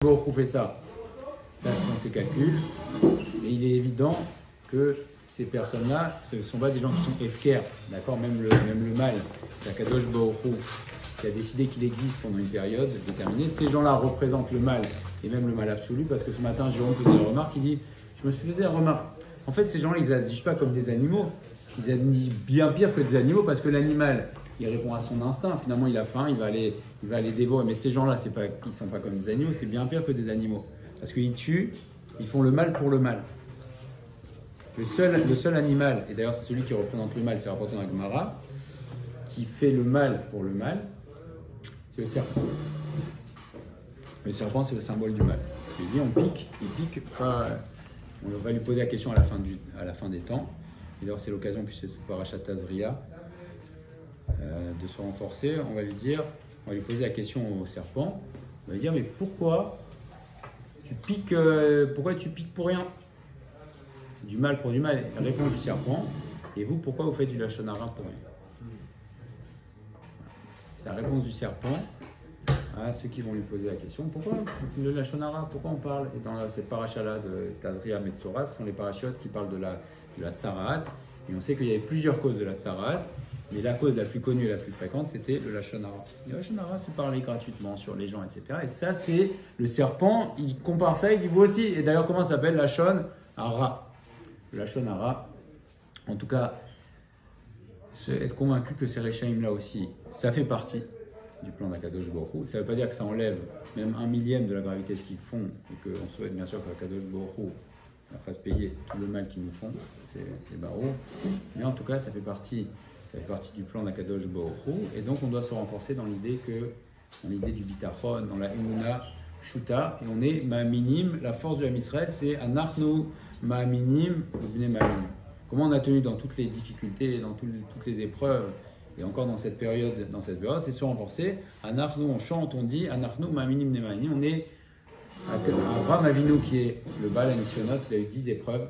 Baruch fait ça, ça dans ses calculs, et il est évident que ces personnes-là, ce ne sont pas des gens qui sont efker, d'accord, même le mal, c'est Akadosh Baruch Hu qui a décidé qu'il existe pendant une période déterminée. Ces gens-là représentent le mal, et même le mal absolu, parce que ce matin, Jérôme faisait une remarque, il dit, je me suis fait la remarque, en fait, ces gens-là, ils n'agissent pas comme des animaux, ils agissent bien pire que des animaux, parce que l'animal, il répond à son instinct, finalement il a faim, il va aller dévorer. Mais ces gens-là, ils ne sont pas comme des animaux, c'est bien pire que des animaux. Parce qu'ils tuent, ils font le mal pour le mal. Le seul animal, et d'ailleurs c'est celui qui représente le mal, c'est rapporté dans la Gemara, qui fait le mal pour le mal, c'est le serpent. Le serpent, c'est le symbole du mal. Il dit, il pique, pas, on va lui poser la question à la fin des temps. Et d'ailleurs c'est l'occasion, puisque c'est Parashat Tazria, de se renforcer, on va lui poser la question au serpent, on va lui dire, mais pourquoi tu piques pour rien? C'est du mal pour du mal. La réponse du serpent, et vous, pourquoi vous faites du lashon hara pour rien? C'est la réponse du serpent à ceux qui vont lui poser la question, pourquoi le lashon hara, pourquoi on parle? Et dans cette paracha-là de Tazria Metzora, ce sont les parachiotes qui parlent de la tsaraat, et on sait qu'il y avait plusieurs causes de la tsaraat. Mais la cause la plus connue et la plus fréquente, c'était le lashon hara. Le lashon hara, c'est parler gratuitement sur les gens, etc. Et ça, c'est le serpent, il compare ça, il dit vous aussi. Et d'ailleurs, comment ça s'appelle? Lashon hara. Le lashon hara, en tout cas, être convaincu que ces réchaïm là aussi, ça fait partie du plan d'Akadosh Baruch Hu. Ça ne veut pas dire que ça enlève même 1/1000 de la gravité de ce qu'ils font, et qu'on souhaite bien sûr qu'Akadosh Baruch Hu leur fasse payer tout le mal qu'ils nous font, c'est barreau. Mais en tout cas, ça fait partie du plan d'Akadosh Baruch Hu, et donc on doit se renforcer dans l'idée du bitachon, dans la emuna shuta, et on est ma'aminim, la force de la Israël, c'est anachnu ma'aminim bnei ma'aminim. Comment on a tenu dans toutes les difficultés, dans toutes les épreuves, et encore dans cette période, c'est se renforcer. Anachnu, on chante, on dit anachnu ma'aminim bnei ma'aminim, on est Avraham Avinu qui est le Baal HaNisyonot, il a eu 10 épreuves,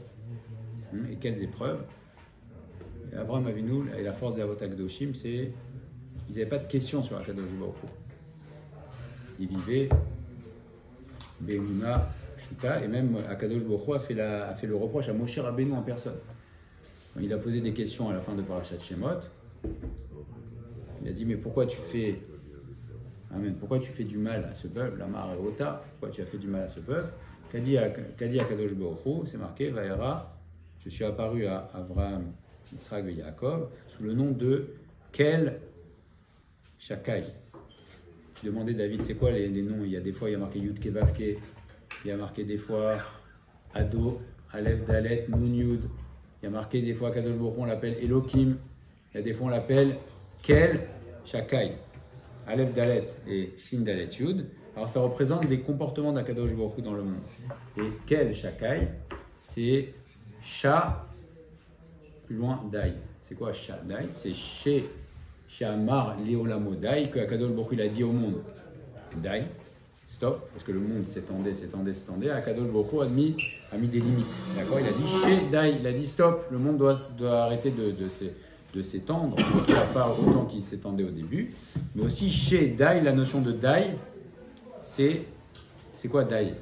et quelles épreuves? Avraham Avinu et la force des Avot HaKadoshim, ils n'avaient pas de questions sur Akadosh Baruch Hu. Ils vivaient Be'emuna Shuta, et même Akadosh Baruch Hu a fait le reproche à Moshe Rabbeinu en personne. Quand il a posé des questions à la fin de Parashat Shemot, il a dit mais pourquoi tu fais du mal à ce peuple, la Mar et Ota, pourquoi tu as fait du mal à ce peuple? Qu'a dit Akadosh Baruch Hu? C'est marqué Vaera, je suis apparu à Avraham, Yitzhak et Yaakov, sous le nom de Kel Shakai. Tu demandais, David, c'est quoi les noms? Il y a des fois, il y a marqué Yud Kevavke, il y a marqué des fois Ado, Aleph Dalet, Nun Yud, il y a marqué des fois Kadosh Baruch Hu, on l'appelle Elohim, il y a des fois on l'appelle Kel Shakai, Aleph Dalet et Shin Dalet Yud. Alors ça représente des comportements d'Akadosh Baruch Hu dans le monde. Et Kel Shakai, c'est Sha, plus loin, Dai. C'est quoi Sha Dai? C'est chez Amar Leolamo Dai, que Akadosh Baruch Hu il a dit au monde. Dai, stop, parce que le monde s'étendait. Akadosh Baruch Hu a mis des limites. D'accord? Il a dit chez Dai, il a dit stop, le monde doit arrêter de s'étendre, pas autant qu'il s'étendait au début. Mais aussi chez Dai, la notion de Dai, c'est quoi Dai?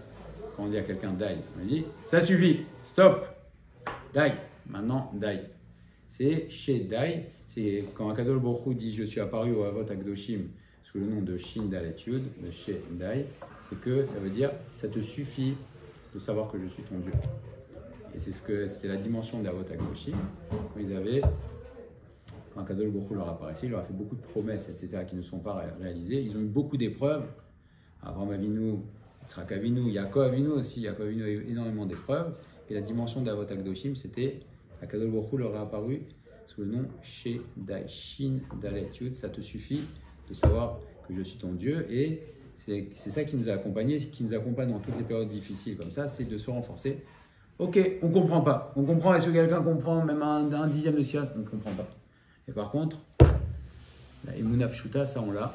Quand on dit à quelqu'un Dai, on dit ça suffit, stop, Dai, maintenant Dai. C'est chez Dai, c'est quand Akadosh Baruch Hu dit je suis apparu au Avot HaKadoshim sous le nom de Shin Dalet Yud, de chez Dai, c'est que ça veut dire ça te suffit de savoir que je suis ton Dieu. Et c'était la dimension des Avot HaKadoshim quand Akadosh Baruch Hu leur apparaissait, il leur a fait beaucoup de promesses, etc., qui ne sont pas réalisées. Ils ont eu beaucoup d'épreuves. Avraham Avinu, Yitzhak Avinu, Yaakov Avinu aussi. Yaakov Avinu a eu énormément d'épreuves. Et la dimension d'Avot HaKadoshim, c'était Akadosh Baruch Hu leur a apparu sous le nom She Dai, Shin Dalet Yud. Ça te suffit de savoir que je suis ton Dieu. Et c'est ça qui nous a accompagnés, qui nous accompagne dans toutes les périodes difficiles comme ça, c'est de se renforcer. Ok, on ne comprend pas. On comprend, est-ce que quelqu'un comprend même un dixième de siècle? On ne comprend pas. Et par contre, la Emuna Pshuta, ça on l'a.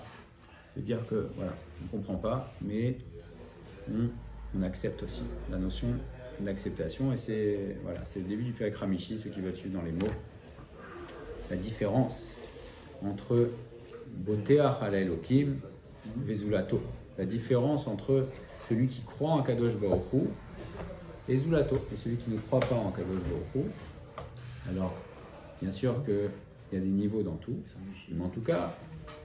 C'est-à-dire que, voilà, on ne comprend pas, mais on accepte aussi la notion d'acceptation. Et c'est le début du Perek Hamishi, ceux qui veulent suivre dans les mots. La différence entre Boteach ala Elokim, Vezulato. La différence entre celui qui croit en Kadosh Baruch Hu, et Zulato, et celui qui ne croit pas en Kadosh Baruch Hu. Alors, bien sûr qu'il y a des niveaux dans tout, mais en tout cas,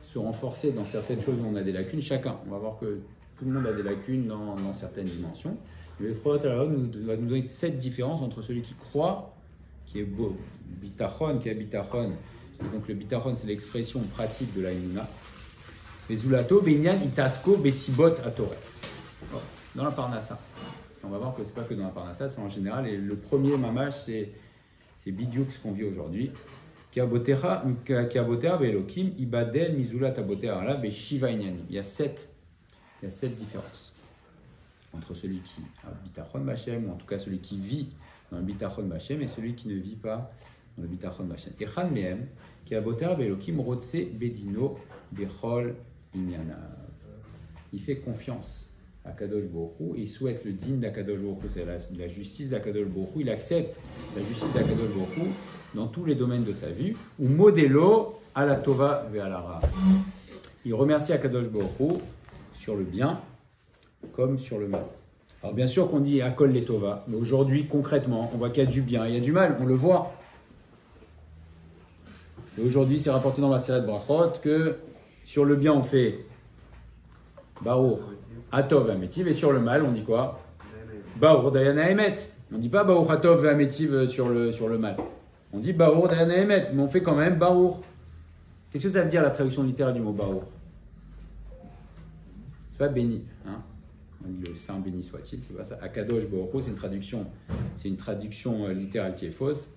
se renforcer dans certaines choses où on a des lacunes, chacun. On va voir que tout le monde a des lacunes dans certaines dimensions. Mais le Frot va nous donner 7 différences entre celui qui croit, qui est beau, bitachon, qui est bitachon. Et donc le bitachon, c'est l'expression pratique de la Emunah. Mais Zulato, Benyan, Itasko, Besibot, Atore. Dans la Parnassa. On va voir que ce n'est pas que dans la Parnassa, c'est en général. Et le premier mamage, c'est Bidiouk, ce qu'on vit aujourd'hui. Ki abotera be'elokim, ibadel, mizulat abotera la, be'shiva inyanim. Il y a 7 différences entre celui qui a bitachon b'Hashem, ou en tout cas celui qui vit dans le bitachon b'Hashem, et celui qui ne vit pas dans le bitachon b'Hashem. Echan mehem, ki abotera be'elokim, rotse bedino, bechol inyanav. Il fait confiance à Kadosh Baruch Hu, il souhaite le din d'Akadosh Baruch Hu, c'est la justice d'Akadosh Baruch Hu, il accepte la justice d'Akadosh Baruch Hu dans tous les domaines de sa vie, ou modélo à la tova ve à la ra. Il remercie Akadosh Baruch Hu sur le bien comme sur le mal. Alors bien sûr qu'on dit Akol les tova, mais aujourd'hui concrètement, on voit qu'il y a du bien, il y a du mal, on le voit. Et aujourd'hui, c'est rapporté dans la Seret Brachot que sur le bien, on fait Baruch Atov Ametiv, et sur le mal, on dit quoi? Baruch Dayana Emet. On ne dit pas Baruch Atov Ametiv sur le mal. On dit Baruch Dayana Emet, mais on fait quand même Baruch. Qu'est-ce que ça veut dire la traduction littérale du mot Baruch? C'est pas béni, hein? On dit le Saint béni soit-il, c'est pas ça. Akadosh Baruch Hu, c'est une traduction littérale qui est fausse.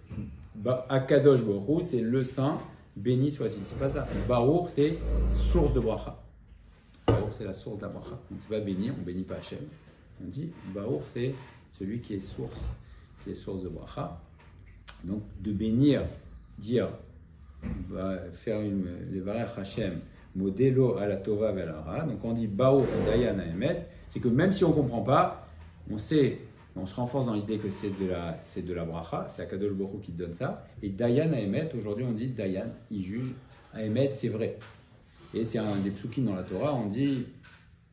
Akadosh Baruch Hu, c'est le Saint béni soit-il, c'est pas ça. Baruch, c'est source de bracha. Baruch, c'est la source de la bracha. On ne dit pas béni, on bénit pas Hachem. On dit Baruch, c'est celui qui est source de bracha. Donc de bénir, dire, faire le varech Hachem, modélo à la tova ve à la ra. Donc on dit Baruch dayan haemet, c'est que même si on ne comprend pas, on sait, on se renforce dans l'idée que c'est de la bracha, c'est Akadosh Baruch Hu qui donne ça. Et dayan haemet, aujourd'hui on dit dayan, il juge, haemet c'est vrai. Et c'est un des psukim dans la Torah, on dit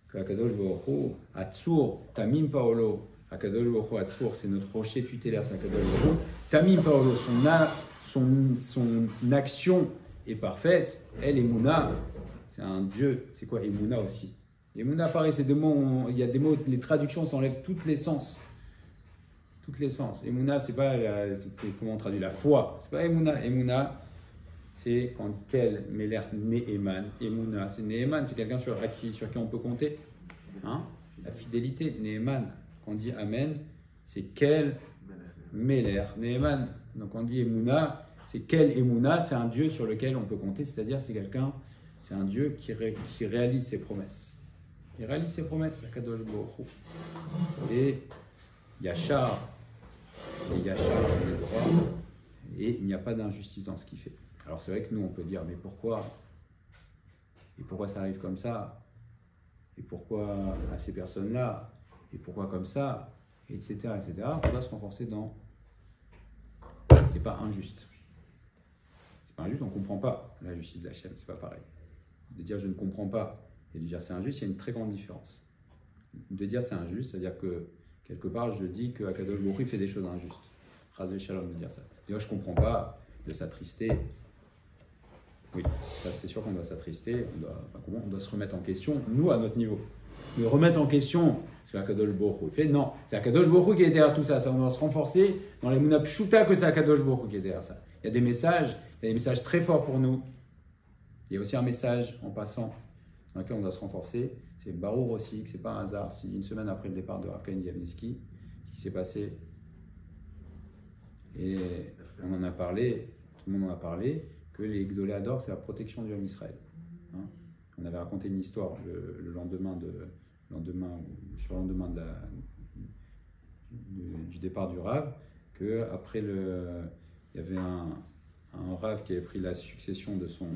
que Akadosh Baruch Hu, Atzur, Tamim Paolo, Akadosh Baruch Hu, Atzur, c'est notre rocher tutélaire, c'est Akadosh Baruch Hu. Tamim Paolo, son action est parfaite. Elle, Emouna, c'est un Dieu. C'est quoi Emouna aussi? Emouna, pareil, c'est des mots, il y a des mots, les traductions s'enlèvent toutes les sens. Toutes les sens. Emouna, c'est pas, comment on traduit la foi? C'est pas Emouna. Emouna, c'est quand quel Meler Ne'eman. Emouna, c'est Ne'eman, c'est quelqu'un sur qui on peut compter. Hein? La fidélité, Ne'eman. Quand on dit Amen, c'est quel Meler Ne'eman. Donc on dit Emouna, c'est quel Emouna, c'est un Dieu sur lequel on peut compter, c'est-à-dire c'est un Dieu qui réalise ses promesses. Il réalise ses promesses, Akadosh Baruch Hu. Et Yachar, il est droit, et il n'y a pas d'injustice dans ce qu'il fait. Alors c'est vrai que nous on peut dire, mais pourquoi? Et pourquoi ça arrive comme ça? Et pourquoi à ces personnes-là? Et pourquoi comme ça? Etc. etc. On doit se renforcer dans... C'est pas injuste. C'est pas injuste, on ne comprend pas la justice d'Hachem, c'est pas pareil. De dire je ne comprends pas et de dire c'est injuste, il y a une très grande différence. De dire c'est injuste, c'est-à-dire que quelque part je dis que Akadosh Baruch Hu fait des choses injustes. Chazé Shalom de dire ça. D'ailleurs je ne comprends pas, de s'attrister. Oui, ça c'est sûr qu'on doit s'attrister, on doit se remettre en question, nous à notre niveau. Mais remettre en question ce qu'Akadosh Baruch Hu fait, non, c'est Akadosh Baruch Hu qui est derrière tout ça, on doit se renforcer dans les Mouna Pshuta que c'est Akadosh Baruch Hu qui est derrière ça. Il y a des messages très forts pour nous. Il y a aussi un message en passant dans lequel on doit se renforcer, c'est Baruch aussi, que c'est pas un hasard, si une semaine après le départ de Rav Chaim Yavneski, ce qui s'est passé, et on en a parlé, tout le monde en a parlé, que les Gdolé Ador, c'est la protection du homme Israël. Hein, on avait raconté une histoire le lendemain du départ du Rav, que après il y avait un Rav qui avait pris la succession de son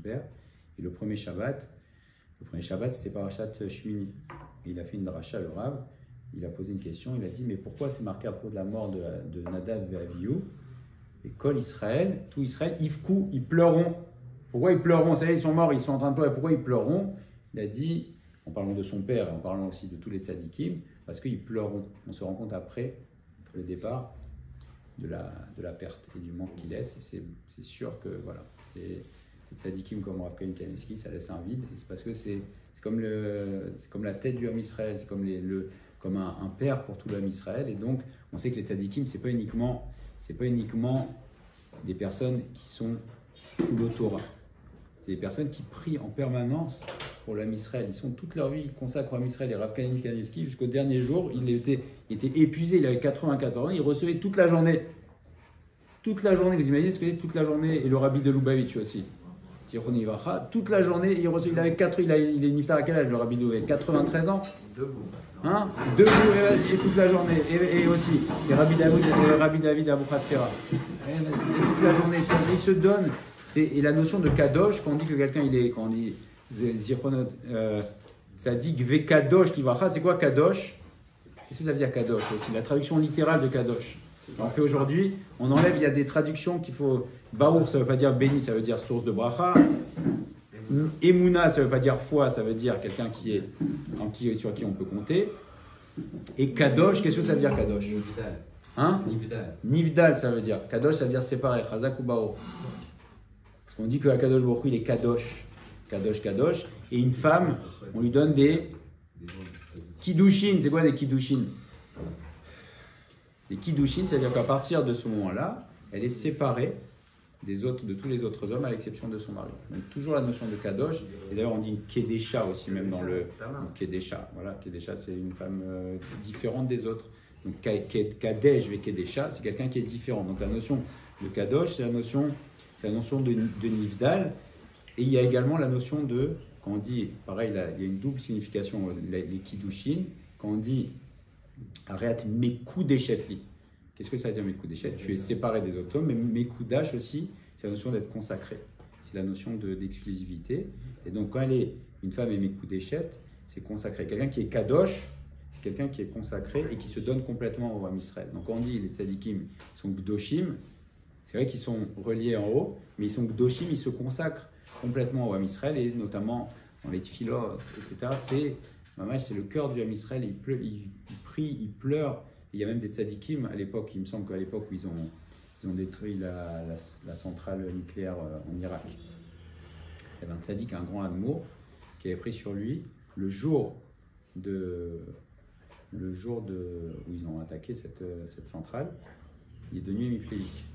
père, et le premier Shabbat c'était Parashat Shmini. Et il a fait une dracha, le Rav, il a posé une question, il a dit mais pourquoi c'est marqué à propos de la mort de Nadav et Avihu? Et Kol Israël, tout Israël, Ifkou, ils pleureront. Pourquoi ils pleureront? Ça y est, ils sont morts, ils sont en train de pleurer. Pourquoi ils pleureront? Il a dit en parlant de son père et en parlant aussi de tous les tzadikim, parce qu'ils pleureront. On se rend compte après le départ de la perte et du manque qu'il laisse. Et c'est sûr que voilà, c'est tzadikim comme Rav Chaim Kanievski, ça laisse un vide. Et c'est parce que c'est comme la tête du Ham Israël, c'est comme un père pour tout le Ham Israël. Et donc, on sait que les tzadikim, c'est pas uniquement des personnes qui sont sous Torah. C'est des personnes qui prient en permanence pour l'Am Israël. Ils sont toute leur vie, ils consacrent au Am Israël. Et Rav Chaim Kanievski, jusqu'au dernier jour, il était épuisé, il avait 94 ans, il recevait toute la journée. Toute la journée, vous imaginez ce que c'est toute la journée. Et le rabbi de Lubavitch aussi. Toute la journée, il est niftar à quel âge le rabbi de Lubavitch? 93 ans. Debout. Hein, debout et toute la journée. Et aussi, les rabbi David Abou Khatfera. Toute la journée, il se donne. Et la notion de kadosh, quand on dit que quelqu'un quand on dit zichronot, ça dit ve kadosh livracha, c'est quoi kadosh? Qu'est-ce que ça veut dire kadosh aussi? La traduction littérale de kadosh. On fait aujourd'hui, on enlève, il y a des traductions qu'il faut. Baour, ça ne veut pas dire béni, ça veut dire source de bracha. Emouna, ça ne veut pas dire foi, ça veut dire quelqu'un sur qui on peut compter. Et kadosh, qu'est-ce que ça veut dire kadosh? Nivdal. Hein? Nivdal, ça veut dire. Kadosh, ça veut dire séparé. Chazak ou baour. Parce qu'on dit que Kadosh Baruch Hu, il est kadosh. Kadosh, kadosh. Et une femme, on lui donne des kiddushin. C'est quoi des kiddushin? Les kiddushin, c'est-à-dire qu'à partir de ce moment-là, elle est séparée de tous les autres hommes à l'exception de son mari. Donc toujours la notion de kadosh. Et d'ailleurs, on dit une kedesha aussi, même dans le kedesha. Voilà, kedesha, c'est une femme différente des autres. Donc kadesh ve kedesha, c'est quelqu'un qui est différent. Donc la notion de kadosh, c'est la notion de nivdal. Et il y a également la notion de, quand on dit, pareil, il y a une double signification, les kiddushin. Quand on dit arrête mes coups d'échetli. Qu'est-ce que ça veut dire mes coups d'échet? Tu es séparé des autres hommes, mais mes coups d'âge aussi, c'est la notion d'être consacré. C'est la notion d'exclusivité. Et donc quand une femme et mes coups d'échet, c'est consacré. Quelqu'un qui est kadosh, c'est quelqu'un qui est consacré et qui se donne complètement au Ham Israël. Donc quand on dit les tzadikim, ils sont gdoshim, c'est vrai qu'ils sont reliés en haut, mais ils sont gdoshim, ils se consacrent complètement au Ham Israël et notamment dans les tfilot, etc. C'est le cœur du Ham Israël, il prie, il pleure. Il y a même des tzadikim à l'époque, il me semble qu'à l'époque où ils ont détruit la centrale nucléaire en Irak. Il y avait un tzadik, un grand admour, qui avait pris sur lui le jour où ils ont attaqué cette centrale, il est devenu hémiplégique.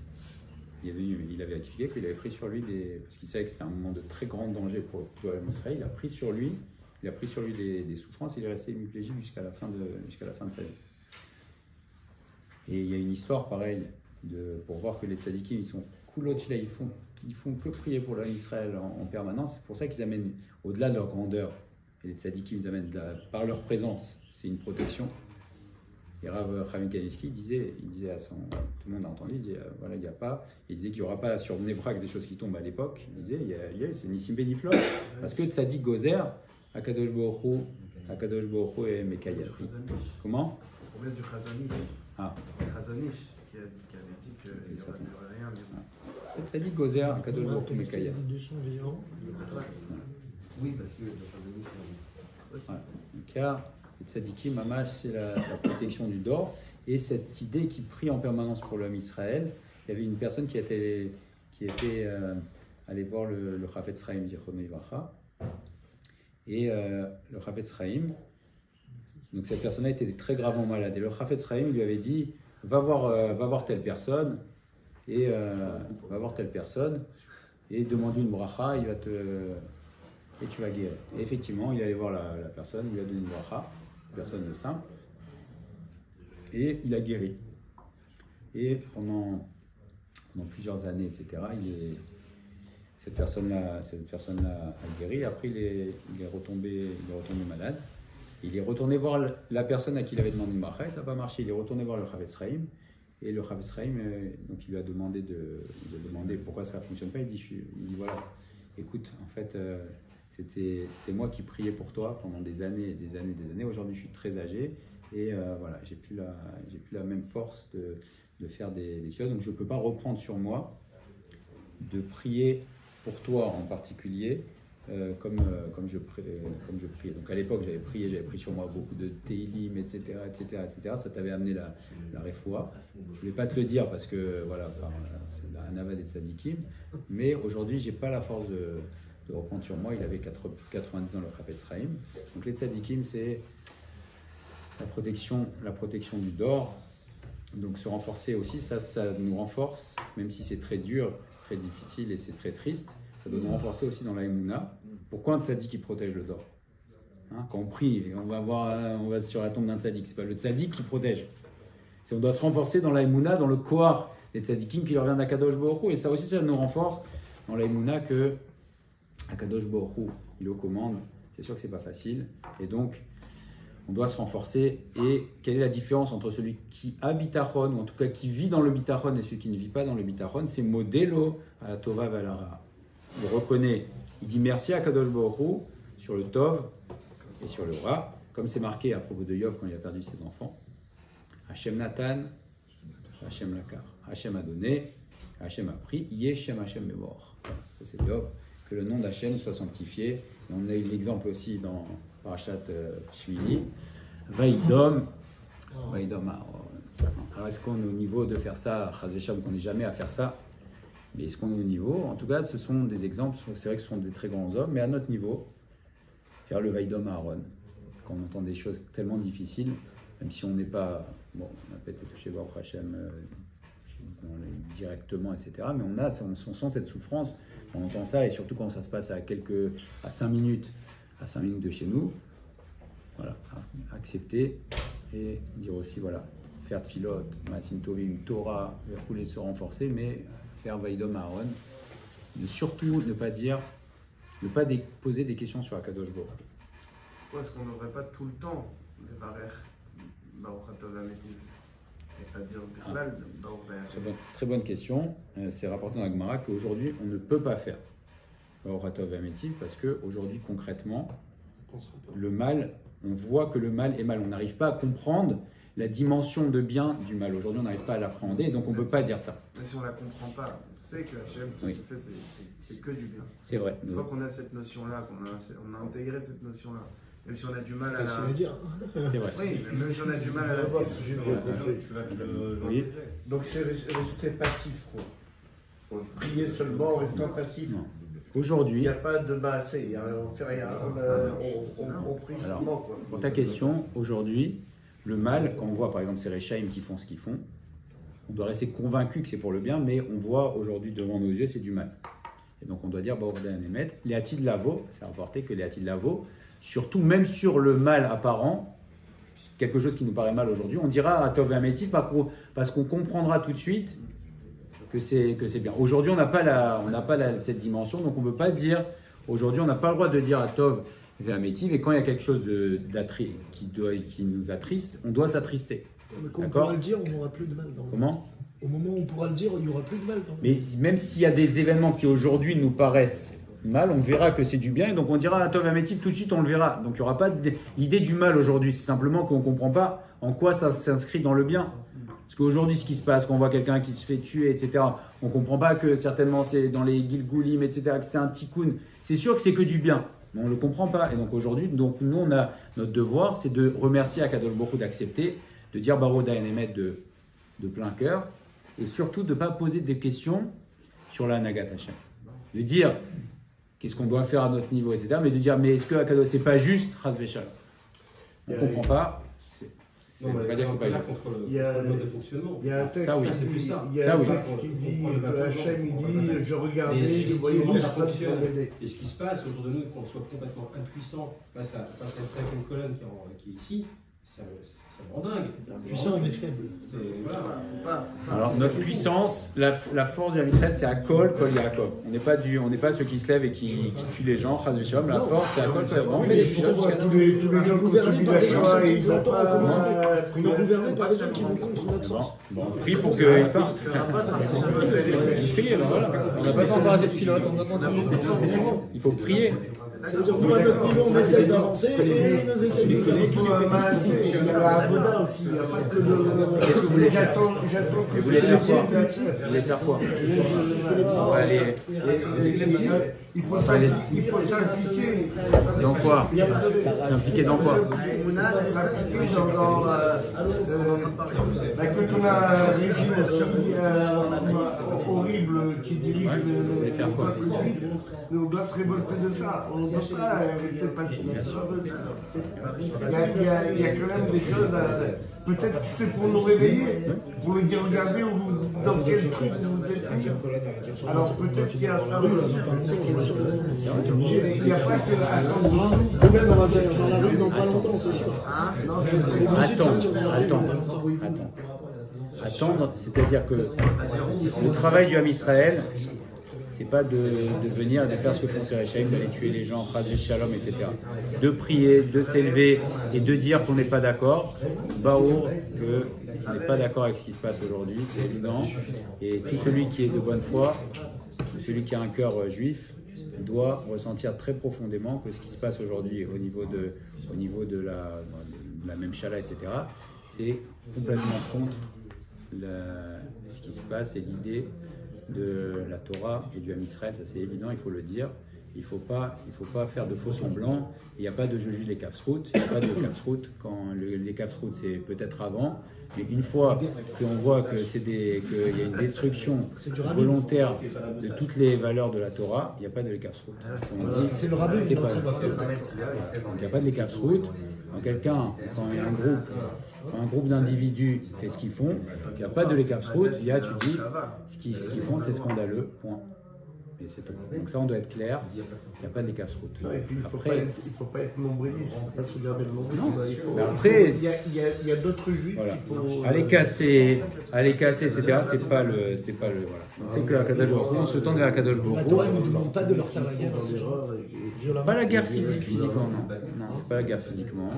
Il avait expliqué qu'il avait pris sur lui parce qu'il savait que c'était un moment de très grand danger pour l'Am Israël. Il a pris sur lui des souffrances. Il est resté hémiplégique jusqu'à la fin de sa vie. Et il y a une histoire pareille pour voir que les tzadikim, ils sont coulotila, ils font que prier pour l'Am Israël en permanence. C'est pour ça qu'ils amènent au-delà de leur grandeur. Et les tzadikim, ils amènent par leur présence, c'est une protection. Et Rav Chaim Kanievski disait à tout le monde a entendu, il disait voilà, il disait qu'il n'y aura pas sur Bnei-Brak des choses qui tombent à l'époque. Il disait c'est Nissim Beniflot, parce que Tzadik Gozer, Akadosh Baruch Hu et Mekayel. Comment? La promesse du Chazonish. Chazonish qui avait dit qu'il n'y aurait rien. C'est Tzadik Gozer, Akadosh Baruch Hu et Mekayel. De son vivant. Oui, parce que le Chazonish. Donc il y a les tzadikim, mamash, c'est la protection du dor. Et cette idée qui prie en permanence pour l'homme Israël, il y avait une personne qui était allée voir le Chafetz Chaim Zichrono Livracha. Et le Chafetz Chaim, donc cette personne-là était très gravement malade. Et le Chafetz Chaim lui avait dit va voir telle personne et demande une bracha, et tu vas guérir. Et effectivement, il allait voir la personne, il lui a donné une bracha, personne simple, et il a guéri. Et pendant plusieurs années, etc., cette personne-là a guéri. Après, il est retombé malade. Il est retourné voir la personne à qui il avait demandé une bracha, et ça n'a pas marché. Il est retourné voir le Chafetz Chaim, et le Chafetz Chaim, donc il lui a demandé pourquoi ça ne fonctionne pas. Il dit voilà, écoute, en fait, c'était moi qui priais pour toi pendant des années et des années et des années. Aujourd'hui, je suis très âgé et voilà, j'ai plus la même force de faire des choses. Donc, je ne peux pas reprendre sur moi de prier pour toi en particulier comme je priais. Donc à l'époque, j'avais pris sur moi beaucoup de Teilim, etc., etc., etc. Ça t'avait amené la réfoua. Je ne voulais pas te le dire parce que voilà, c'est la Navad et Tzadikim. Mais aujourd'hui, j'ai pas la force de reprendre sur moi. Il avait 90 ans, le Chafetz Chaim. Donc les Tzadikim, c'est la protection du dor. Donc se renforcer aussi, ça nous renforce, même si c'est très dur, c'est très difficile et c'est très triste. Ça doit nous renforcer aussi dans la Emouna. Pourquoi un tzaddik qui protège le dor, quand on prie, et on va sur la tombe d'un tzaddik, c'est pas le tzaddik qui protège. On doit se renforcer dans la Emouna, dans le kohar des tzaddikim qui leur vient d'Akadosh Baruch Hu. Et ça aussi, ça nous renforce dans la Emouna que Akadosh Baruch Hu, il est aux commandes. C'est sûr que c'est pas facile. Et donc, on doit se renforcer. Et quelle est la différence entre celui qui a bitachon, ou en tout cas qui vit dans le bitachon, et celui qui ne vit pas dans le bitachon? C'est modélo à la tova et à la ra. Il reconnaît, il dit merci à Kadosh Baruch Hu sur le Tov et sur le Ra, comme c'est marqué à propos de Yov quand il a perdu ses enfants. Hachem Nathan, Hachem Lakar. Hachem a donné, Hachem a pris, Yeshem Hachem Memor. C'est Yov, que le nom d'Hachem soit sanctifié. Et on a eu l'exemple aussi dans Parashat Shmini. Vaïdom. Alors est-ce qu'on est au niveau de faire ça, Chaz v'Shalom, qu'on n'est jamais à faire ça? Mais est-ce qu'on est au niveau? En tout cas, ce sont des exemples, c'est vrai que ce sont des très grands hommes, mais à notre niveau, faire le Vaïdom à Aaron, quand on entend des choses tellement difficiles, même si on n'est pas, bon, on n'a pas été touché par Hachem directement, etc., mais on sent cette souffrance, on entend ça, et surtout quand ça se passe à 5 minutes de chez nous, voilà, accepter, et dire aussi, voilà, faire Tfilot, Masim Tovim, Torah, rouler se renforcer, mais faire Vaïdom à Aaron, surtout ne pas poser des questions sur Akadosh Baruch Hu. Pourquoi est-ce qu'on n'aurait pas tout le temps le Barer Baruch Atov Ametiv et pas dire Bichlal Baruch Atov? Très bonne question. C'est rapporté dans la Gemara qu'aujourd'hui on ne peut pas faire Baruch Atov Ametiv parce qu'aujourd'hui concrètement, le mal, on voit que le mal est mal. On n'arrive pas à comprendre la dimension de bien du mal. Aujourd'hui, on n'arrive pas à l'appréhender, donc on ne peut pas dire ça. Mais si on ne la comprend pas, on sait que Hachem, tout ce qu'il fait, c'est que du bien. C'est vrai. Une fois qu'on a cette notion-là, qu'on a intégré cette notion-là, même si on a du mal à la... C'est dire. C'est vrai. Oui, mais même si on a du mal à la... Oui. Donc c'est rester passif, quoi. Prier seulement en restant passif. Non. Aujourd'hui... Il n'y a pas de massé, on fait rien, on prie seulement, quoi. Pour ta question, aujourd'hui, le mal, quand on voit par exemple ces Réchaïm qui font ce qu'ils font, on doit rester convaincu que c'est pour le bien, mais on voit aujourd'hui devant nos yeux, c'est du mal. Et donc on doit dire, les Hatid Lavo, c'est rapporté que les Hatid Lavo, surtout même sur le mal apparent, quelque chose qui nous paraît mal aujourd'hui, on dira à Tov et Amétiv parce qu'on comprendra tout de suite que c'est bien. Aujourd'hui, on n'a pas cette dimension, donc on ne peut pas dire, aujourd'hui, on n'a pas le droit de dire à Tov et Amétiv, et quand il y a quelque chose qui nous attriste, on doit s'attrister. Mais quand on pourra le dire, on n'aura plus de mal. Comment ? Au moment où on pourra le dire, il n'y aura plus de mal. Mais même s'il y a des événements qui aujourd'hui nous paraissent mal, on verra que c'est du bien, et donc on dira à Tov et Amétiv, tout de suite on le verra. Donc il n'y aura pas l'idée du mal aujourd'hui, c'est simplement qu'on ne comprend pas en quoi ça s'inscrit dans le bien. Parce qu'aujourd'hui, ce qui se passe, quand on voit quelqu'un qui se fait tuer, etc., on ne comprend pas que certainement c'est dans les Gilgoulim, etc., que c'est un tikkun. C'est sûr que c'est que du bien, mais on ne le comprend pas. Et donc aujourd'hui, nous, on a notre devoir, c'est de remercier Akadosh Baruch Hu d'accepter, de dire Baroda et Nemet de plein cœur, et surtout de ne pas poser des questions sur la Nagat Hashem. De dire qu'est-ce qu'on doit faire à notre niveau, etc., mais de dire mais est-ce que Akadosh, c'est pas juste Chaz v'Shalom? On ne comprend pas. Non, on va dire que c'est pas juste contre le mode de fonctionnement. Il y a un texte, ça, oui. Il y a un texte qui dit, Hachem, il dit, je regardais, je voyais personne qui regardait. Et ce qui se passe autour de nous, qu'on soit complètement impuissant face à une colonne qui est ici, ça me rend dingue. Puissant, on est faible. Voilà. Alors notre puissance, la force de l'Israël, c'est à Kol Yaakov. On n'est pas ceux qui se lèvent et qui tuent les gens, Chaz v'Shalom. La force, c'est à Kol Yaakov. On fait des Tous les gens qui ont subi la Shoah, ils n'ont pas On est gouverné par des gens qui vont contre notre sens. Bon, on prie pour qu'ils partent. On prie, alors voilà. On n'a pas fait encore assez de filote, on doit continuer. Il faut prier. Ça veut dire que nous, à notre niveau, on essaye d'avancer et nous essayons de faire Il y a la Avoda aussi, il n'y a pas que le... Qu'est-ce que vous voulez faire? J'attends. Vous voulez faire quoi? Vous voulez faire quoi? On va aller. Il On faut va pas aller- s'impliquer. Dans quoi? S'impliquer dans quoi? S'impliquer dans quand on a un régime aussi horrible qui dirige le peuple juif, on doit se révolter de ça. On ne peut pas rester passif. Il y a quand même des choses à... Peut-être que c'est pour nous réveiller, pour nous dire regardez dans quel truc vous êtes mis. Alors peut-être qu'il y a ça aussi. Il n'y a pas que attendre. Combien on va faire dans la rue dans pas longtemps, c'est sûr. Attendre, c'est-à-dire que le travail du Ham Israël, c'est pas de venir, de faire ce que font ces Réchaïm, d'aller tuer les gens, Chazé Shalom, etc. De prier, de s'élever et de dire qu'on n'est pas d'accord. Baour, qu'on n'est pas d'accord avec ce qui se passe aujourd'hui, c'est évident. Et tout celui qui est de bonne foi, tout celui qui a un cœur juif, doit ressentir très profondément que ce qui se passe aujourd'hui au niveau de la même chala, etc., c'est complètement contre ce qui se passe et l'idée de la Torah et du Ham Israël. Ça c'est évident, il faut le dire. Il faut pas faire de faux semblants. Il n'y a pas de je juge les kafsrout. Il n'y a pas de kafsrout quand les kafsrout c'est peut-être avant. Mais une fois qu'on voit que qu'il y a une destruction volontaire de toutes les valeurs de la Torah, il n'y a pas de lekafsrout. C'est le rabbin. Donc il n'y a pas de lekafsrout. Quand un groupe d'individus fait ce qu'ils font, il n'y a pas de lekafsrout. Il y a, tu dis, ce qu'ils font c'est scandaleux, point. Et c'est tout. Donc ça on doit être clair, il n'y a pas de lekafsrout. Il ne faut pas être nombriliste, il ne faut pas se regarder le nombril. Il y a d'autres juifs qu'il faut... Aller casser, etc. C'est pas le voilà. On sait que Akadosh Baruch Hu, on se tourne vers Akadosh Baruch Hu. La Torah ne demande pas de leur faire la guerre. Pas la guerre physiquement, non, pas la guerre physiquement.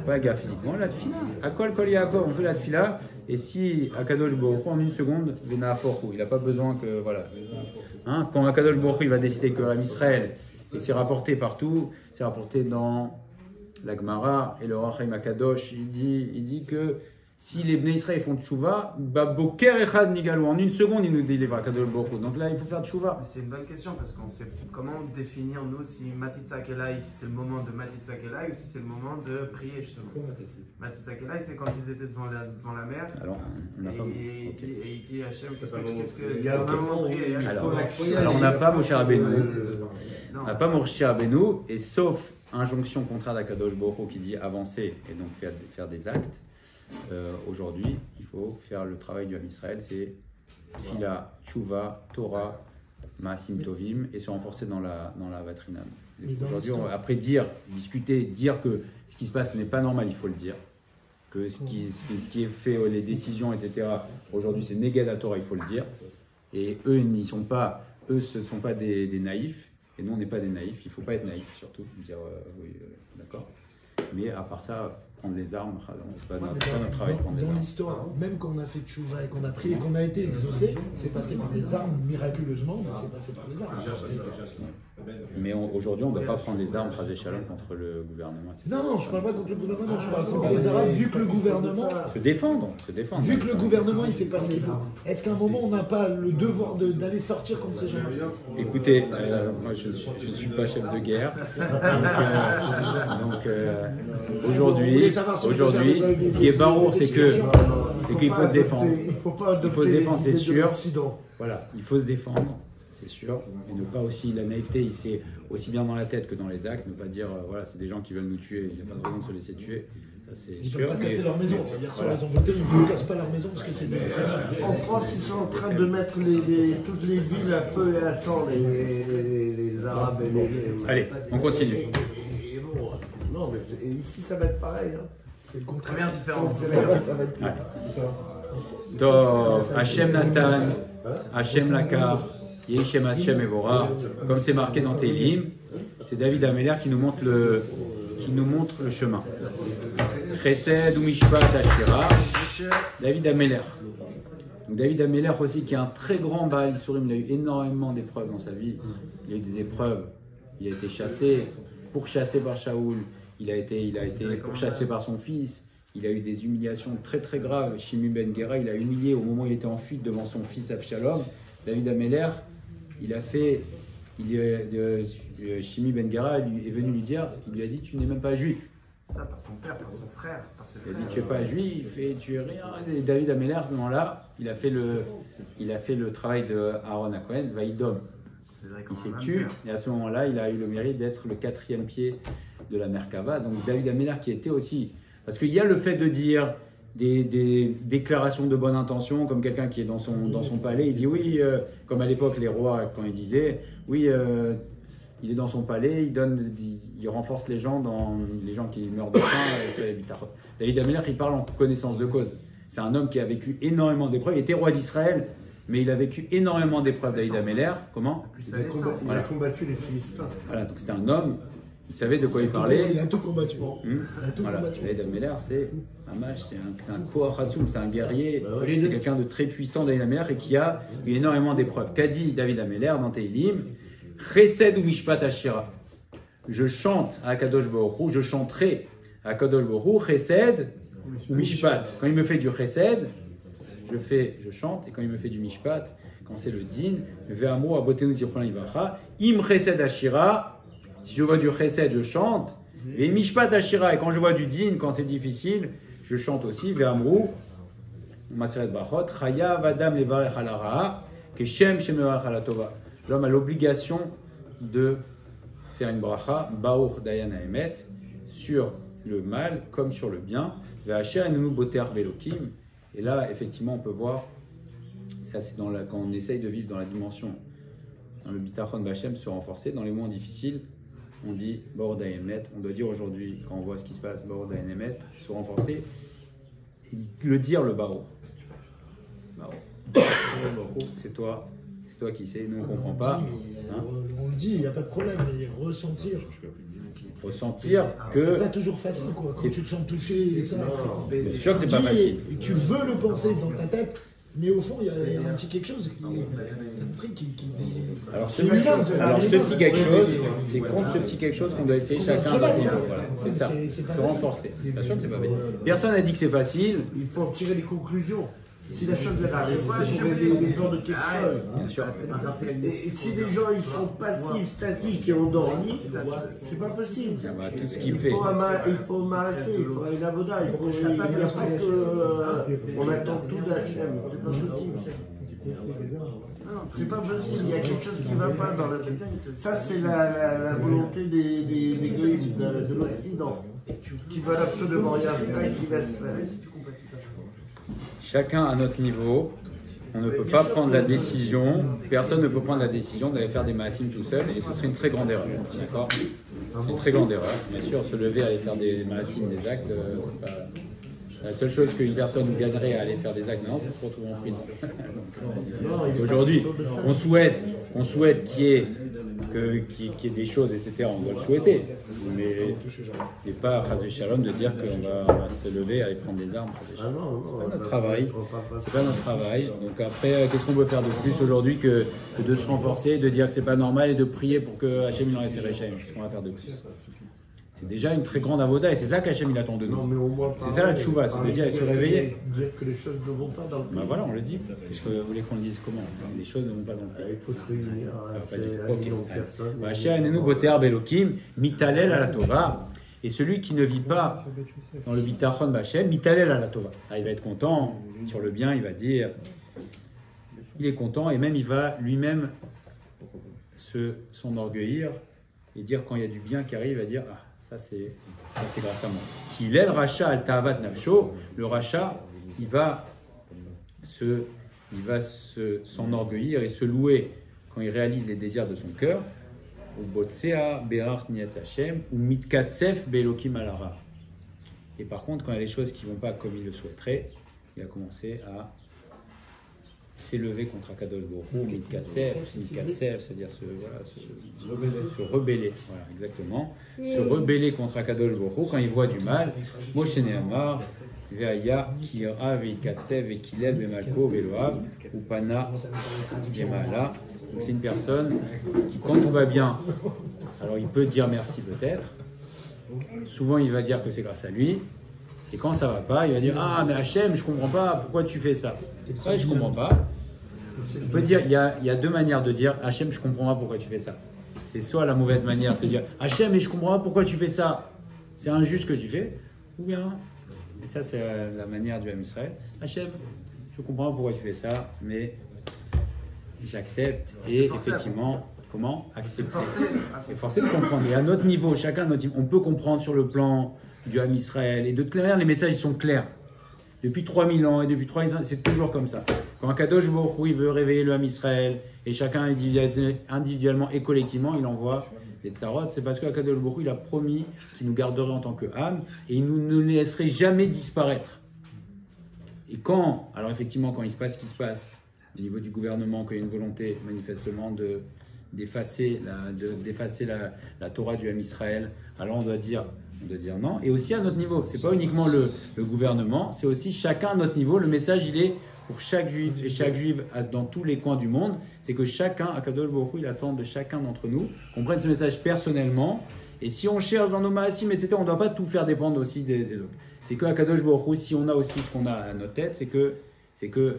Pas la guerre physiquement, la tfila. Akol kol Yaakov, on fait la tfila. Et si Akadosh Baruch Hu, en une seconde, il n'a pas besoin que voilà. Quand Akadosh Baruch Hu il va décider que l'Am Israël, et c'est rapporté partout, c'est rapporté dans la Gemara et le Rachaim Akadosh, il dit que si les Bnei Israël font tchouva, boker echad nigalou, en une seconde il nous délivre Akadosh Baruch Hu. Donc là il faut faire tchouva. C'est une bonne question parce qu'on sait comment définir nous si Matitzak Elai, si c'est le moment de Matitzak Elai ou si c'est le moment de prier justement. Matitzak Elai c'est quand ils étaient devant la mer. Alors on n'a pas. Et il dit Hachem, qu'est-ce que il y a un moment de prier. Alors on n'a pas Moshe Rabbeinu. On n'a pas Moshe Rabbeinu et sauf injonction contraire d'Akadosh Baruch Hu qui dit avancer et donc faire des actes. Aujourd'hui, il faut faire le travail du Ham Israël, c'est Tfila, Tchouva, Torah, Maasim Tovim, et se renforcer dans la Vatrinam. Aujourd'hui, après discuter, dire que ce qui se passe n'est pas normal, il faut le dire. Que ce qui est fait, les décisions, etc., aujourd'hui c'est négat la Torah, il faut le dire. Et eux, ce ne sont pas des naïfs, et nous on n'est pas des naïfs, il ne faut pas être naïf surtout, dire oui, d'accord. Mais à part ça, prendre les armes, c'est pas notre travail de prendre les armes. Dans l'histoire, même quand on a fait tchouva et qu'on a prié et qu'on a été exaucé, c'est passé par les armes miraculeusement, mais c'est passé par les armes. Mais aujourd'hui, on ne doit pas prendre les armes, Chazé Shalom, contre le gouvernement. Etc. Non, je ne parle pas contre le gouvernement, je parle contre les Arabes, vu que le gouvernement... Se défendre. Vu que le gouvernement, il ne fait pas ce qu'il faut. Est-ce qu'à un moment, on n'a pas le devoir d'aller sortir contre ces gens-là? Écoutez, moi, je ne suis pas chef de guerre. Donc aujourd'hui, ce qui est barreau, c'est qu'il faut se défendre. Il faut se défendre, c'est sûr. Voilà, il faut se défendre, c'est sûr. Et ne pas aussi, la naïveté, c'est aussi bien dans la tête que dans les actes. Ne pas dire, voilà, c'est des gens qui veulent nous tuer, il n'y a pas de raison de se laisser tuer. Ça, c'est ils sûr. ne peuvent pas casser leur maison. Hier soir, ils ont voté, ils ne cassent pas leur maison parce que c'est des... En France, ils sont en train de mettre toutes les villes à feu et à sang, les Arabes et les... Allez, on continue. Non, mais ici, ça va être pareil. C'est le contraire. Première différence. Donc, Hachem Nathan, Hachem Lakar, Yeshem Hachem Evora, comme c'est marqué dans Tehillim, c'est David Améler qui nous montre le chemin. Chesed ou Mishpat Ashira, David Améler. Donc David Améler aussi qui est un très grand Baal Surim, il a eu énormément d'épreuves dans sa vie. Il a eu des épreuves, il a été chassé, pourchassé par Shaoul, il a été pourchassé par son fils. Il a eu des humiliations très très graves. Shimi Ben Gera, il a humilié au moment où il était en fuite devant son fils Abshalom. David Améler, il a fait Shimi Ben Gera est venu lui dire, il lui a dit, tu n'es même pas juif. Ça, par son père, par son frère, par ses Il a frères. dit, tu n'es pas juif et tu es rien. Et David Améler, à ce moment-là, il a fait le travail de Aaron à Cohen, Vaïdom. Il s'est tué, et à ce moment-là, il a eu le mérite d'être le 4e pied de la Merkava. Donc David Améler qui était aussi... Parce qu'il y a le fait de dire des déclarations de bonne intention, comme quelqu'un qui est dans son palais, il dit oui, comme à l'époque les rois, quand ils disaient, oui, il est dans son palais, il renforce les gens qui meurent de faim. David Améler, il parle en connaissance de cause. C'est un homme qui a vécu énormément d'épreuves, il était roi d'Israël, mais il a vécu énormément d'épreuves, David Améler. Comment ? Il a combattu les Philistins. Voilà, donc c'était un homme, il savait de quoi il parlait. Il a tout combattu. Voilà, David Améler, c'est un mage, c'est un Koach Hatzum, c'est un guerrier, c'est quelqu'un de très puissant, David Améler, et qui a eu énormément d'épreuves. Qu'a dit David Améler dans Tehillim ? Chesed ou Mishpat Ashira. Je chante à Kadosh Baruch Hu, je chanterai à Kadosh Baruch Hu, Chesed ou Mishpat. Quand il me fait du Chesed, je chante, et quand il me fait du Mishpat, quand c'est le Din, Ve'amo abotenu zichron livracha, Im Chesed Ashira, si je vois du Chesed, je chante, et Mishpat Ashira, et quand je vois du Din, quand c'est difficile, je chante aussi, Ve'amru, Maseret Bachot, Chaya Vadam Levarech Alara, Keshem Shemevarech Alatova. L'homme a l'obligation de faire une bracha, Baruch Dayan Haemet, sur le mal comme sur le bien. Ve'asher enenu boter velokim. Et là, effectivement, on peut voir, ça c'est quand on essaye de vivre dans la dimension, dans le bitachon b'Hashem, se renforcer. Dans les moments difficiles, on dit Baruch Dayan Haemet. On doit dire aujourd'hui, quand on voit ce qui se passe, Baruch Dayan Haemet, se renforcer, et le dire le Baruch. C'est toi qui sais, nous on ne comprend pas. On le dit, il n'y a pas de problème, mais ressentir. Ressentir que. C'est pas toujours facile, quoi. Quand tu te sens touché, et ça. Bien sûr que c'est pas facile. Et tu veux le penser dans ta tête, mais au fond, il y a un petit quelque chose qui. Alors, ce petit quelque chose, c'est contre ce petit quelque chose qu'on doit essayer chacun à notre niveau. Voilà, c'est ça. Se renforcer. Bien sûr que c'est pas facile. Personne n'a dit que c'est facile. Il faut en tirer les conclusions. Si la chose elle arrive, c'est pour aider les gens de quelque chose. Bien sûr. Et si les gens ils sont passifs, statiques et endormis, c'est pas possible. Tout ce qu'il fait. Il faut masser, il faut une avoda, il n'y a pas que on attend tout d'Hachem, c'est pas possible. C'est pas possible, il y a quelque chose qui ne va pas dans la tête. Ça, c'est la volonté des goïms de l'Occident, qui veulent absolument rien faire et qui laissent faire. Chacun à notre niveau, on ne peut pas prendre la décision, personne ne peut prendre la décision d'aller faire des maasim tout seul, et ce serait une très grande erreur, d'accord ? Une très grande erreur. Bien sûr, se lever, aller faire des maasim, des actes, c'est pas... La seule chose qu'une personne gagnerait à aller faire des actes maintenant, c'est de se retrouver en prison. Aujourd'hui, on souhaite qu'il y ait des choses, etc. On doit le souhaiter, mais il n'est pas Chazvé Shalom de dire qu'on va se lever, aller prendre des armes. C'est pas notre travail. C'est pas notre travail. Donc après, qu'est-ce qu'on peut faire de plus aujourd'hui que de se renforcer, de dire que c'est pas normal et de prier pour que Hachem il en laisse ses Réchaim. Qu'est-ce qu'on va faire de plus ? C'est déjà une très grande avoda et c'est ça qu'Hachem il attend de nous. C'est ça la tchouva, c'est de dire se réveiller. Dire que les choses ne vont pas dans le pays. Ben voilà, on le dit. Est-ce que vous voulez qu'on le dise comment ? Les choses ne vont pas dans le pays. Il faut se réunir. Hachem enenu boter belokim, mitalel à la Tova. Et celui qui ne vit pas dans le bitachon b'Hachem, mitalel à la Tova. Il va être content sur le bien, il va dire. Il est content et même il va lui-même s'enorgueillir et dire quand il y a du bien qui arrive, il va dire ah. Ça c'est grâce à moi. Qu'il est le rachat al ta'avat nafsho, le rachat, il va s'enorgueillir et se louer quand il réalise les désirs de son cœur. Ou botsea berach niyat Hashem ou mitkatsef belokim alara. Et par contre, quand il y a des choses qui ne vont pas comme il le souhaiterait, il va commencer à s'élever contre Akadosh Baruch Hu, mitkatsef, c'est-à-dire se rebeller, voilà, exactement, se rebeller contre Akadosh Baruch Hu quand il voit du mal. Moshe Ne'amar, ve'aya kira ve'ikatsef ve'kilev ve'malko ve'loav upana ve'mala. Donc c'est une personne qui, quand tout va bien, alors il peut dire merci peut-être. Souvent il va dire que c'est grâce à lui. Et quand ça va pas, il va dire ah mais Hachem, je comprends pas, pourquoi tu fais ça? Ouais, je comprends pas. On peut dire, il y a deux manières de dire Hachem, je comprends pas pourquoi tu fais ça. C'est soit la mauvaise manière, c'est de dire Hachem, mais je comprends pas pourquoi tu fais ça. C'est injuste ce que tu fais. Ou bien, et ça c'est la manière du Ham Israël, Hachem, je comprends pas pourquoi tu fais ça, mais j'accepte. Et effectivement, comment accepter? C'est forcé de comprendre. Et à notre niveau, chacun à notre niveau, on peut comprendre sur le plan du Ham Israël. Et de toute manière, les messages ils sont clairs. Depuis 3000 ans et depuis 3000 ans, c'est toujours comme ça. Quand Kadosh Baruch Hu, il veut réveiller le Ham Israël, et chacun individuellement et collectivement, il envoie des tsarot, c'est parce que Kadosh Baruch Hu, il a promis qu'il nous garderait en tant que âme, et il ne nous laisserait jamais disparaître. Et quand, alors effectivement, quand il se passe ce qui se passe, au niveau du gouvernement, qu'il y a une volonté manifestement d'effacer la Torah du Ham Israël, alors on doit dire non. Et aussi à notre niveau, c'est pas uniquement le gouvernement, c'est aussi chacun à notre niveau. Le message, il est pour chaque juif et chaque juive dans tous les coins du monde, c'est que chacun, Akadosh Baruch Hu, il attend de chacun d'entre nous qu'on prenne ce message personnellement. Et si on cherche dans nos maasim, etc., on ne doit pas tout faire dépendre aussi des autres. C'est que Akadosh Baruch Hu, si on a aussi ce qu'on a à notre tête, c'est que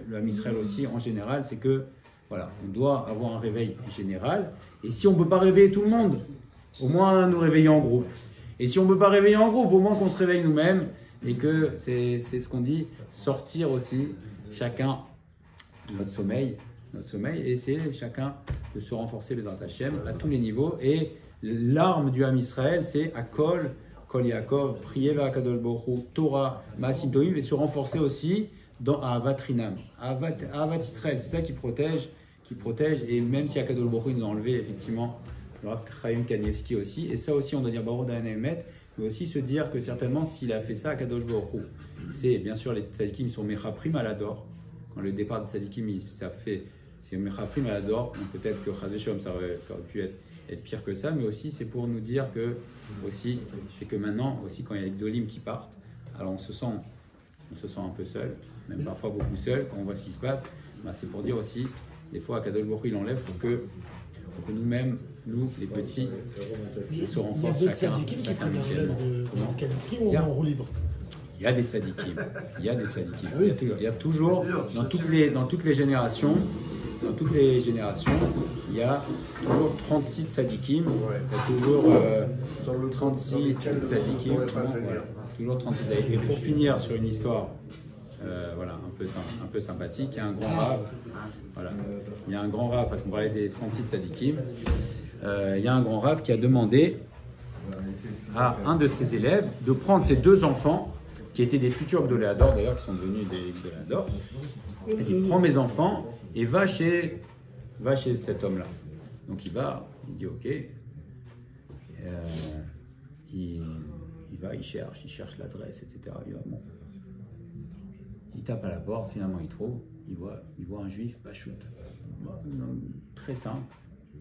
le Ham Israël aussi, en général, c'est que voilà, on doit avoir un réveil général. Et si on ne peut pas réveiller tout le monde, au moins nous réveiller en groupe. Et si on ne peut pas réveiller en groupe, au moins qu'on se réveille nous-mêmes. Et que c'est ce qu'on dit, sortir aussi chacun de notre sommeil, et essayer chacun de se renforcer les Hashem à tous les niveaux. Et l'arme du Ham Israël, c'est Akol, Kol Yaakov, prier vers Akadosh Baruch Hu, Torah, Maasim Tovim, et se renforcer aussi dans Ahavat Rinam, Ahavat Israël. C'est ça qui protège. Et même si Akadosh Baruch Hu nous a enlevé effectivement le Rav Chaim Kanievski aussi, et ça aussi on doit dire Baruch Dayan Emet, mais aussi se dire que certainement s'il a fait ça à Kadosh Baruch Hu, c'est bien sûr les tzadikim sont mechaprim à l'ador. Quand le départ des tzadikim, c'est mechaprim à l'ador, donc peut-être que Chaz v'Shalom ça aurait pu être pire que ça, mais aussi c'est pour nous dire que aussi c'est que maintenant aussi quand il y a les Gdolim qui partent, alors on se sent un peu seul, même parfois beaucoup seul quand on voit ce qui se passe. Ben, c'est pour dire aussi des fois Kadosh Baruch Hu il enlève pour que nous-mêmes, nous, les petits, on se renforce chacun. Il y a d'autres tzadikim qui prennent la relève de Kanievski ou on est en roue libre? Il y a des tzadikim. Il y a toujours dans toutes les générations, il y a toujours 36 tzadikim. Il y a toujours 36 tzadikim. Toujours 36 tzadikim. Et pour finir sur une histoire voilà, un peu sympathique, il y a un grand rave. Voilà. Il y a un grand rave, parce qu'on parlait des 36 tzadikim. Il y a un grand rave qui a demandé à un de ses élèves de prendre ses deux enfants, qui étaient des futurs Gdoléador, d'ailleurs, qui sont devenus des Gdoléador. Il dit, prends mes enfants et va chez cet homme-là. Donc il va, il dit ok. Il va, il cherche l'adresse, etc. Il va, bon. Il tape à la porte, finalement il trouve, il voit un juif, Pachout. Très simple.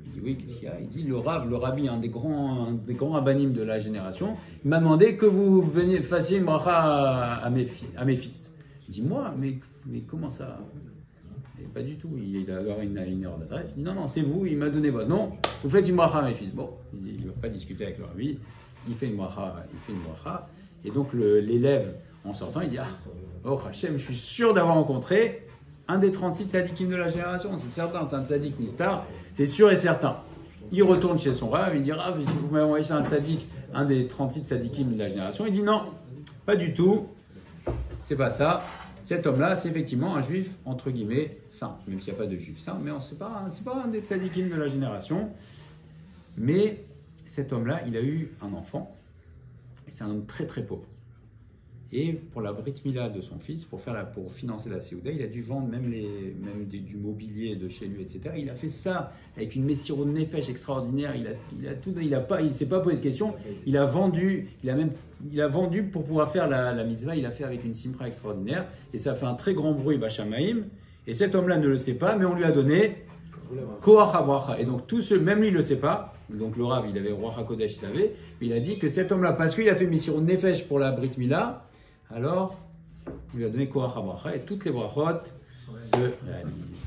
Il dit oui, qu'est-ce qu'il y a? Il dit le rabbi, un des grands rabbinim de la génération, il m'a demandé que vous fassiez une bracha à mes fils. Il dit moi, mais comment ça? Et pas du tout, il doit avoir une erreur d'adresse. Il dit non, c'est vous, il m'a donné votre nom, vous faites une bracha à mes fils. Bon, il ne va pas discuter avec le rabbi, il fait une bracha. Et donc l'élève, en sortant, il dit oh Hachem, je suis sûr d'avoir rencontré un des 36 tzadikim de la génération, c'est certain, c'est un tzadik Nistar, c'est sûr et certain. Il retourne chez son rav, il dit Rav, si vous m'avez envoyé chez un tzadik, un des 36 tzadikim de la génération, il dit non, pas du tout, c'est pas ça. Cet homme-là, c'est effectivement un juif, entre guillemets, saint, même s'il n'y a pas de juif saint, mais c'est pas un des tzadikim de la génération. Mais cet homme-là, il a eu un enfant, et c'est un homme très très pauvre. Et pour la Brit Mila de son fils, pour financer la Séouda, il a dû vendre même du mobilier de chez lui, etc. Il a fait ça avec une messiro de nefesh extraordinaire. Il s'est pas posé de questions. Il a vendu pour pouvoir faire la mitzvah. Il a fait avec une simra extraordinaire. Et ça a fait un très grand bruit, Bachamaïm. Et cet homme-là ne le sait pas, mais on lui a donné Koach HaBracha. Et donc même lui il le sait pas. Donc le Rav, il avait Roi HaKodesh, il savait. Mais il a dit que cet homme-là, parce qu'il a fait messiro de nefesh pour la Brit Mila, alors, on lui a donné Koach HaBracha et toutes les brachot se réalisent.